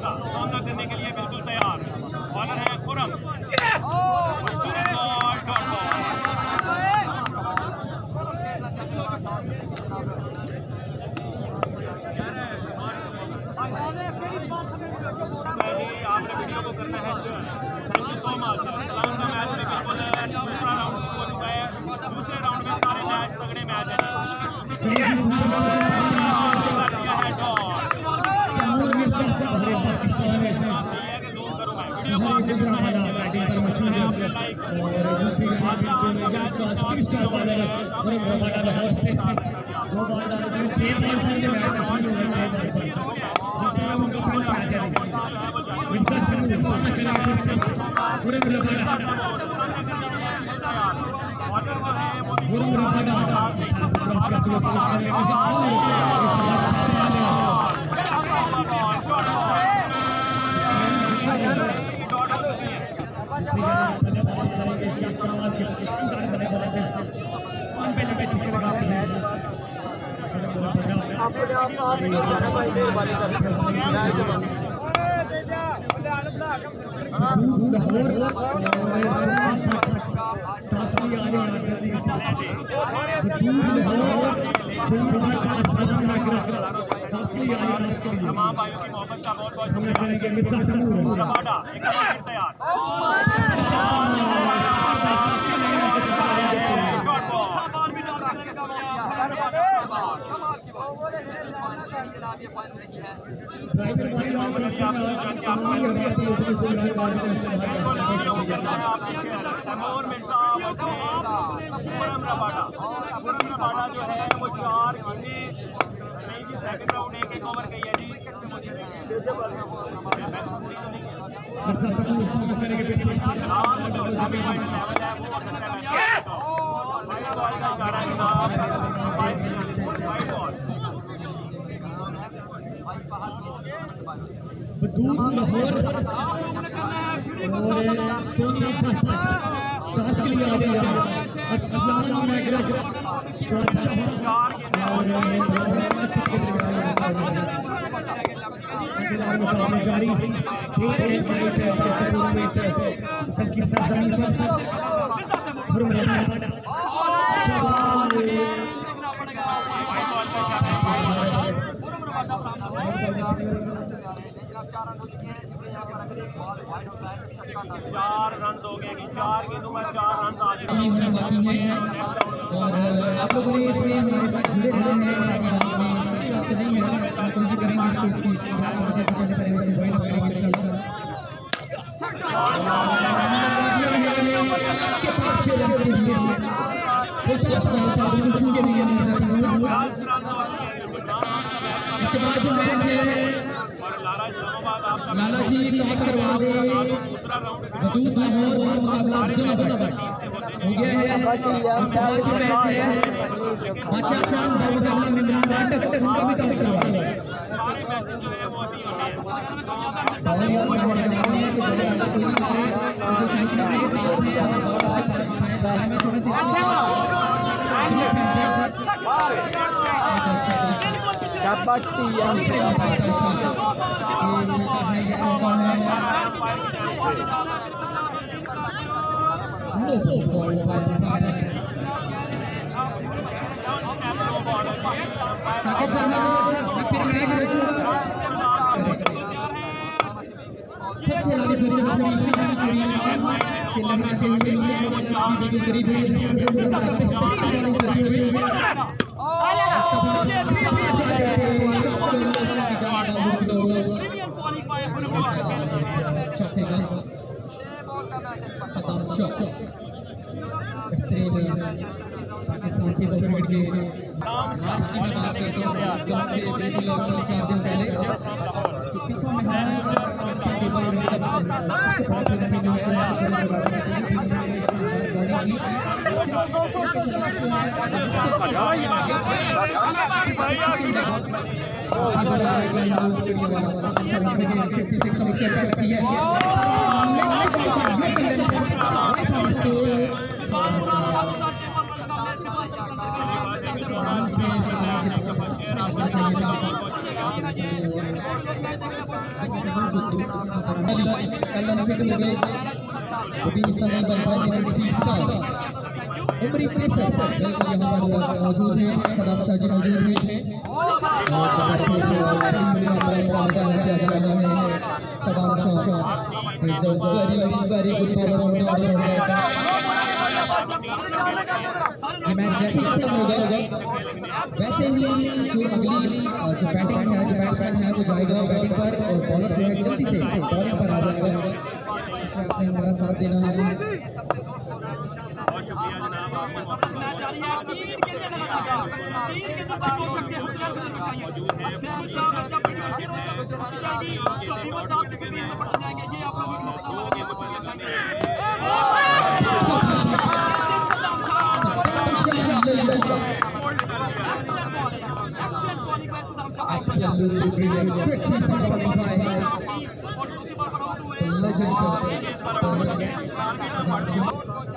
सामना करने के लिए बिल्कुल तैयार। बॉलर है खुरम। आपने वीडियो को करना है। Thank you so much. सलाम का मैच में बिल्कुल दूसरा राउंड हो चुका है। दूसरे राउंड में सारे मैच तगड़े मैच हैं। बैटिंग पर मौजूद है और दूसरी star bowler Khurram Rabada Lahore से 2 बॉल डाले थे 6 बॉल पर ये मैच खत्म हो गया। 6 बॉल पर दूसरे राउंड का पहला मैच है। मिर्जा तनूर सामना करेंगे फिर से खुरम रबाडा क्रॉस करते हुए सेलेक्ट कर लेंगे और इसके बाद छक्का करेंगे। क्या कमाल के शानदार बल्लेबाज हैं। पहले पे छक्के लगाते हैं। टॉस की आगे जल्दी के साथ टॉस के लिए सामने करेंगे मिर्जा तनूर। जो है वो 4 गेंदे सेकंड राउंड एक ओवर गई है जी। करेंगे फिर से लाहौर और सोनीपत टॉस के लिए आगे अस्सलाम मैग्रेग मुकाबला जारी कल की सरजमीन पर चार रन हो गए कि 4 गेंदों में 4 रन होना बाकी है और आप लोगों ने इसमें हमारे साथ जुड़े रहना है। सारी बात में सारी बात तो नहीं है, हम कोशिश करेंगे इसकी क्या नाम है कैसे करेंगे उसको ज्वाइन अप करेंगे इंशाल्लाह। के 5-6 रन के लिए फिर सवाल था बिल्कुल चूके नहीं है। इसके बाद जो मैच है लाला जी टॉस करवा दे बदूत लाहौर का मुकाबला जनाबाद हो गया है। उसके बाद जो मैच है बादशाह खान का मुकाबला इमरान अटक उनका भी टॉस करवा दे। बॉल यार बाहर जा रहे हैं तो बॉल अंदर कोई नहीं जा रहे तो शायद करने के बाद में अगर बॉल आगे पास है मैं थोड़ा सा शाबाशी यार ये छोटा है ये चौका है नो बॉल साकिब साहब मैं फिर मैच देखूंगा। सबसे आगे बच्चे पूरी से लहराते हुए नीचे के करीब पाकिस्तान के गवर्नमेंट के मार्च की मैं बात करता हूँ से बिल्कुल 4 दिन पहले पिछले मेहमान पाकिस्तान के गवर्नमेंट का सबसे बड़ा टूर्नामेंट जो है ग्राउंड से सलाम के पास स्टार्ट चाहिए था कल फिट हो गए वो भी हिस्सा नहीं बन पाए लेकिन स्पीड स्टार उमरी पेसर बिल्कुल यहाँ पर मौजूद है सदाम शाह जी मौजूद हैं और किया जा रहा है Saddam Shah is a very good power on the order ये मैच जैसे ही खत्म होगा वैसे ही जो अगली जो बैटिंग है जो बैट्समैन है वो जाएगा बैटिंग पर और बॉलर जो है जल्दी से बॉलिंग पर आ जाएगा इसमें आपने हमारा साथ देना है Absolutely brilliant. Quick piece of bowling by the legend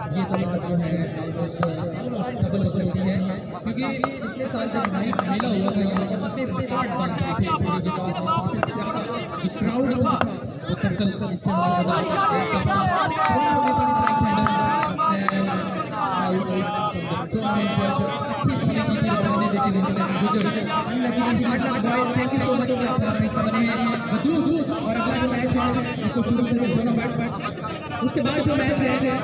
ये तलाश जो है ऑलमोस्ट डबल हो सकती है क्योंकि पिछले साल जब नाइट मेला हुआ था यहाँ पर उसने रिकॉर्ड बन गए थे पूरे रिकॉर्ड में सबसे ज़्यादा जो क्राउड था वो टोटल इस टाइम में बता इस दफा स्वर्ण में फ्रॉम द राइट हैंडर उसने आउट फ्रॉम द टूर्नामेंट पर अच्छी खेली की थी मैंने लेकिन इंसिडेंट गुजर अनलकी नहीं hard luck boys thank you so much कि आप हमारा हिस्सा बने हैं वदूद और अगला जो मैच है उसको शुरू करें दोनों बैट्समैन उसके बाद जो मैच है